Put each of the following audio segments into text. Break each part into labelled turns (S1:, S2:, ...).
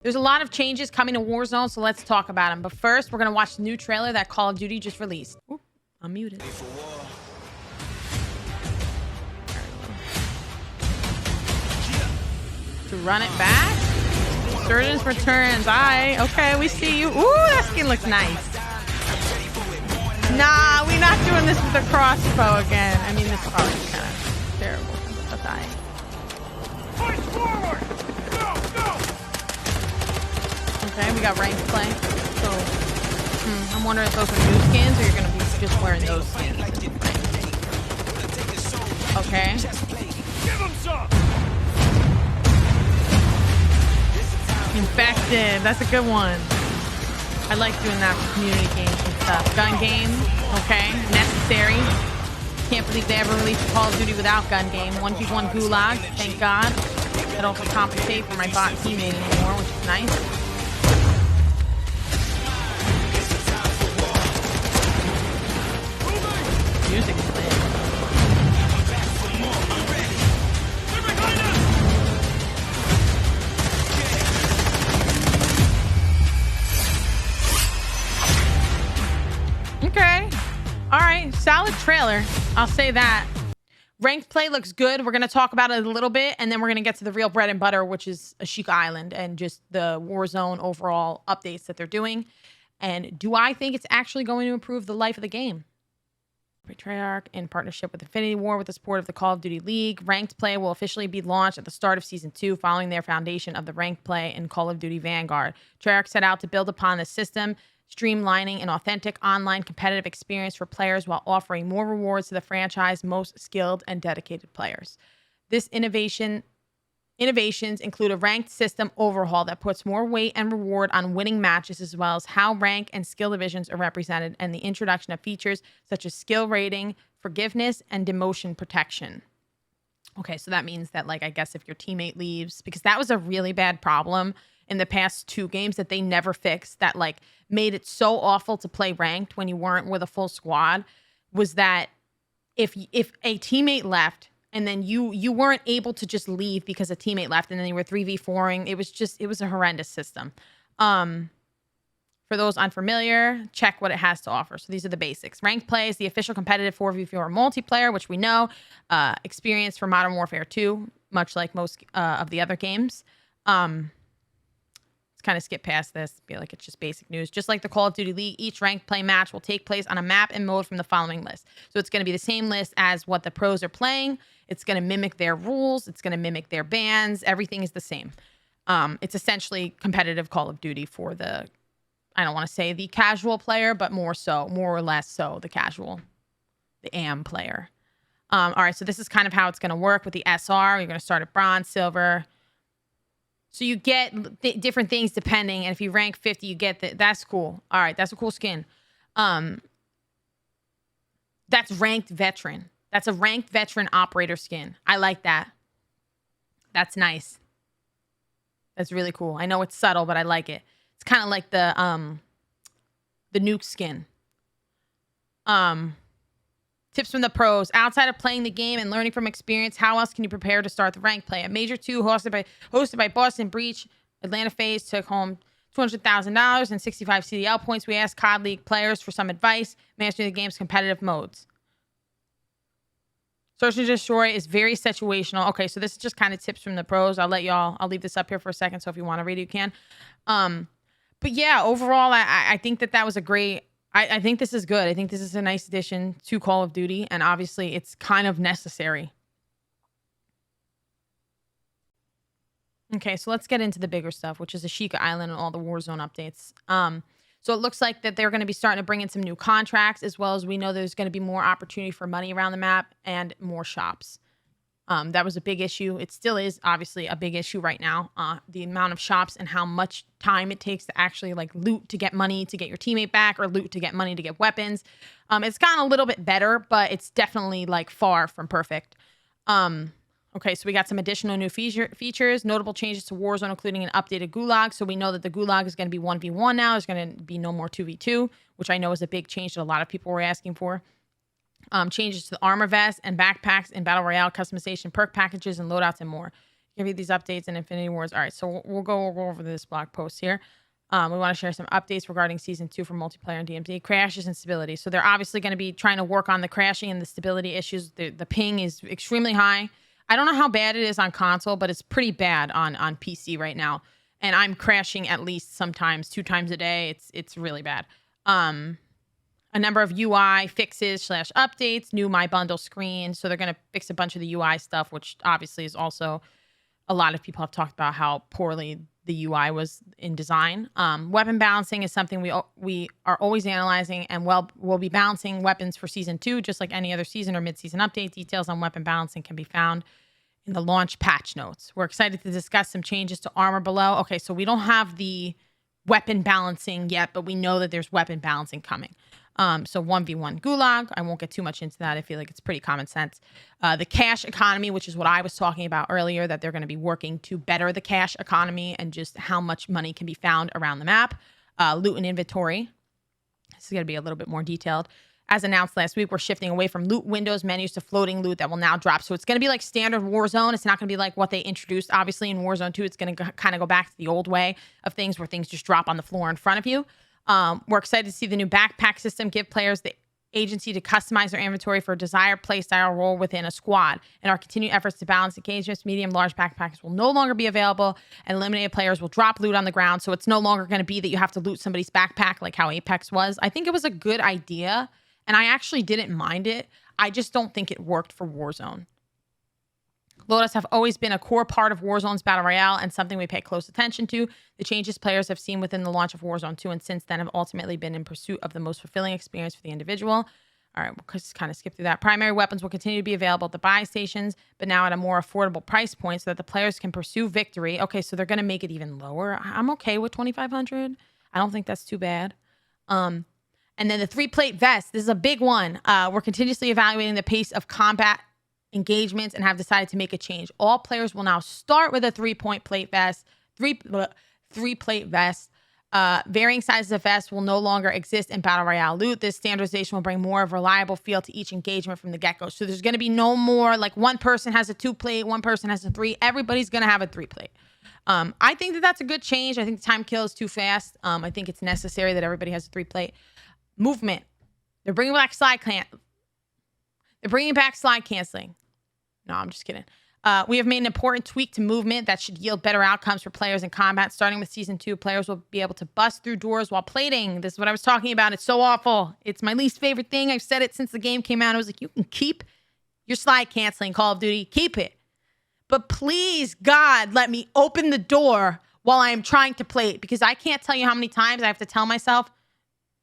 S1: There's a lot of changes coming to Warzone, so let's talk about them. But first, we're going to watch the new trailer that Call of Duty just released. Oop, I'm muted. To run it back. Surgeons returns. Okay, we see you. Ooh, that skin looks nice. Nah, we're not doing this with the crossbow again. I mean, this is probably kind of terrible. I'll die.
S2: Push forward! Go, go!
S1: Okay, we got ranked play. So, I'm wondering if those are new skins or you're going to be just wearing those skins. Okay.
S2: Give him some!
S1: Infected. That's a good one. I like doing that for community games and stuff. Gun game. Okay. Necessary. Can't believe they ever released a Call of Duty without gun game. 1v1 Gulag. Thank God. That also compensate for my bot teammate anymore, which is nice. Music is lit. Okay. All right. Solid trailer. I'll say that. Ranked play looks good. We're going to talk about it a little bit, and then we're going to get to the real bread and butter, which is Ashika Island and just the Warzone overall updates that they're doing. And do I think it's actually going to improve the life of the game? Treyarch, in partnership with Infinity Ward with the support of the Call of Duty League, Ranked Play will officially be launched at the start of Season 2 following their foundation of the Ranked Play in Call of Duty Vanguard. Treyarch set out to build upon the system, streamlining an authentic online competitive experience for players while offering more rewards to the franchise's most skilled and dedicated players. This innovations include a ranked system overhaul that puts more weight and reward on winning matches, as well as how rank and skill divisions are represented, and the introduction of features such as skill rating, forgiveness, and demotion protection. Okay, so that means that, like, I guess if your teammate leaves, because that was a really bad problem in the past 2 games that they never fixed, that like made it so awful to play ranked when you weren't with a full squad, was that if a teammate left and then you weren't able to just leave because a teammate left and then you were 3v4ing, it was a horrendous system. For those unfamiliar, check what it has to offer. So these are the basics. Ranked Play is the official competitive 4v4 multiplayer, which we know, experience for Modern Warfare 2, much like most of the other games. Let's kind of skip past this. I feel like it's just basic news. Just like the Call of Duty League, each Ranked Play match will take place on a map and mode from the following list. So it's going to be the same list as what the pros are playing. It's going to mimic their rules. It's going to mimic their bans. Everything is the same. It's essentially competitive Call of Duty for the, I don't want to say the casual player, but more or less so, the AM player. All right, so this is kind of how it's going to work with the SR. You're going to start at bronze, silver. So you get different things depending, and if you rank 50, you get that's cool. All right, that's a cool skin. That's ranked veteran. That's a ranked veteran operator skin. I like that. That's nice. That's really cool. I know it's subtle, but I like it. It's kind of like the nuke skin. Tips from the pros. Outside of playing the game and learning from experience, how else can you prepare to start the Ranked Play? At Major 2, hosted by Boston Breach, Atlanta FaZe took home $200,000 and 65 CDL points. We asked COD League players for some advice, mastering the game's competitive modes. Search and Destroy is very situational. Okay, so this is just kind of tips from the pros. I'll leave this up here for a second, so if you want to read it, you can. But yeah, overall, I think that was a great... I think this is good. I think this is a nice addition to Call of Duty, and obviously it's kind of necessary. Okay, so let's get into the bigger stuff, which is Ashika Island and all the Warzone updates. So it looks like that they're going to be starting to bring in some new contracts, as well as we know there's going to be more opportunity for money around the map and more shops. That was a big issue. It still is obviously a big issue right now. The amount of shops and how much time it takes to actually like loot to get money to get your teammate back, or loot to get money to get weapons. It's gotten a little bit better, but it's definitely like far from perfect. Okay, so we got some additional new features, notable changes to Warzone, including an updated Gulag. So we know that the Gulag is going to be 1v1 now. There's going to be no more 2v2, which I know is a big change that a lot of people were asking for. Changes to the armor vest and backpacks in Battle Royale, customization, perk packages, and loadouts, and more. Give you these updates in Infinity Wars. All right, so we'll go over this blog post here. We want to share some updates regarding season 2 for multiplayer and DMZ crashes and stability. So they're obviously going to be trying to work on the crashing and the stability issues. The ping is extremely high. I don't know how bad it is on console, but it's pretty bad on PC right now. And I'm crashing at least sometimes 2 times a day. It's really bad. A number of UI fixes / updates, new My Bundle screen. So they're going to fix a bunch of the UI stuff, which obviously is also a lot of people have talked about how poorly the UI was in design. Weapon balancing is something we are always analyzing, and we'll be balancing weapons for season 2, just like any other season or mid-season update. Details on weapon balancing can be found in the launch patch notes. We're excited to discuss some changes to armor below. Okay, so we don't have the weapon balancing yet, but we know that there's weapon balancing coming. So 1v1 Gulag. I won't get too much into that. I feel like it's pretty common sense. The cash economy, which is what I was talking about earlier, that they're going to be working to better the cash economy and just how much money can be found around the map. Loot and inventory. This is going to be a little bit more detailed. As announced last week, we're shifting away from loot windows menus to floating loot that will now drop. So it's going to be like standard Warzone. It's not going to be like what they introduced. Obviously, in Warzone 2, it's going to kind of go back to the old way of things where things just drop on the floor in front of you. We're excited to see the new backpack system give players the agency to customize their inventory for a desired playstyle role within a squad. And our continued efforts to balance engagements, medium, large backpacks will no longer be available, and eliminated players will drop loot on the ground. So it's no longer going to be that you have to loot somebody's backpack like how Apex was. I think it was a good idea, and I actually didn't mind it. I just don't think it worked for Warzone. Loadouts have always been a core part of Warzone's Battle Royale and something we pay close attention to. The changes players have seen within the launch of Warzone 2 and since then have ultimately been in pursuit of the most fulfilling experience for the individual. All right, we'll just kind of skip through that. Primary weapons will continue to be available at the buy stations, but now at a more affordable price point so that the players can pursue victory. Okay, so they're going to make it even lower. I'm okay with $2,500. I don't think that's too bad. And then the 3-plate vest. This is a big one. We're continuously evaluating the pace of combat engagements and have decided to make a change. All players will now start with a 3-point plate vest, three plate vest. Varying sizes of vests will no longer exist in Battle Royale loot. This standardization will bring more of a reliable feel to each engagement from the get-go. So there's going to be no more like one person has a 2-plate, one person has a 3. Everybody's going to have a 3-plate. I think that that's a good change. I think the time kill is too fast. I think it's necessary that everybody has a 3-plate. Movement. They're bringing back slide canceling. No, I'm just kidding. We have made an important tweak to movement that should yield better outcomes for players in combat. Starting with season 2, players will be able to bust through doors while plating. This is what I was talking about. It's so awful. It's my least favorite thing. I've said it since the game came out. I was like, you can keep your slide canceling, Call of Duty. Keep it. But please, God, let me open the door while I am trying to plate, because I can't tell you how many times I have to tell myself,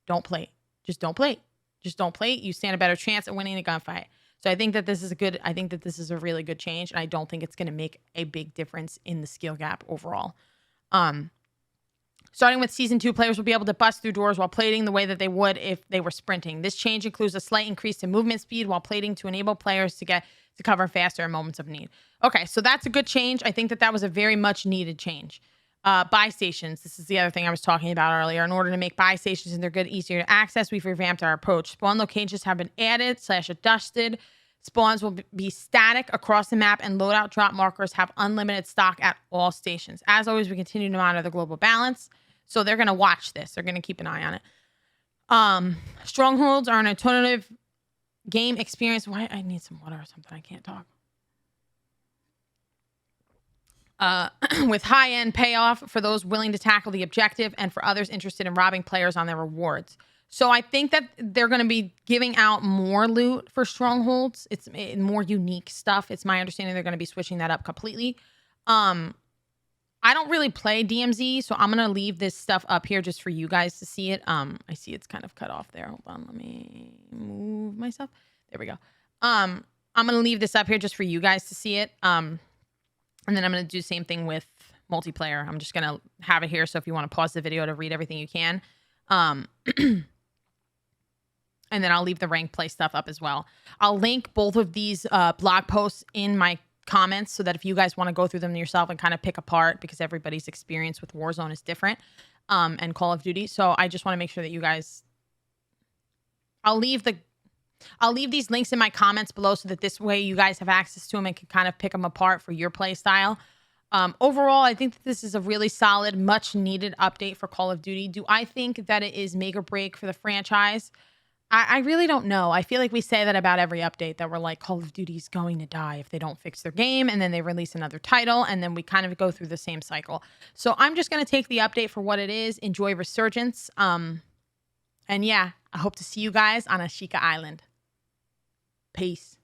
S1: don't plate. Just don't plate. Just don't plate. You stand a better chance at winning a gunfight. So I think that this is a really good change, and I don't think it's going to make a big difference in the skill gap overall. Starting with season 2, players will be able to bust through doors while plating the way that they would if they were sprinting. This change includes a slight increase in movement speed while plating to enable players to get to cover faster in moments of need. Okay, so that's a good change. I think that was a very much needed change. Buy stations. This is the other thing I was talking about earlier. In order to make buy stations and they're good, easier to access, we've revamped our approach. Spawn locations have been added / adjusted. Spawns will be static across the map, and loadout drop markers have unlimited stock at all stations. As always, we continue to monitor the global balance. So they're going to watch this. They're going to keep an eye on it. Strongholds are an alternative game experience. Why? I need some water or something. I can't talk. With high-end payoff for those willing to tackle the objective and for others interested in robbing players on their rewards. So I think that they're going to be giving out more loot for strongholds. It's more unique stuff. It's my understanding they're going to be switching that up completely. I don't really play DMZ, so I'm going to leave this stuff up here just for you guys to see it. I see it's kind of cut off there. Hold on. Let me move myself. There we go. I'm going to leave this up here just for you guys to see it. And then I'm going to do the same thing with multiplayer. I'm just going to have it here. So if you want to pause the video to read everything you can. And then I'll leave the rank play stuff up as well. I'll link both of these blog posts in my comments so that if you guys want to go through them yourself and kind of pick apart, because everybody's experience with Warzone is different, and Call of Duty. So I just want to make sure that you guys, I'll leave these links in my comments below so that this way you guys have access to them and can kind of pick them apart for your play style. Overall, I think that this is a really solid, much needed update for Call of Duty. Do I think that it is make or break for the franchise? I really don't know. I feel like we say that about every update that we're like, Call of Duty's going to die if they don't fix their game, and then they release another title, and then we kind of go through the same cycle. So I'm just going to take the update for what it is. Enjoy Resurgence. And yeah, I hope to see you guys on Ashika Island. Peace.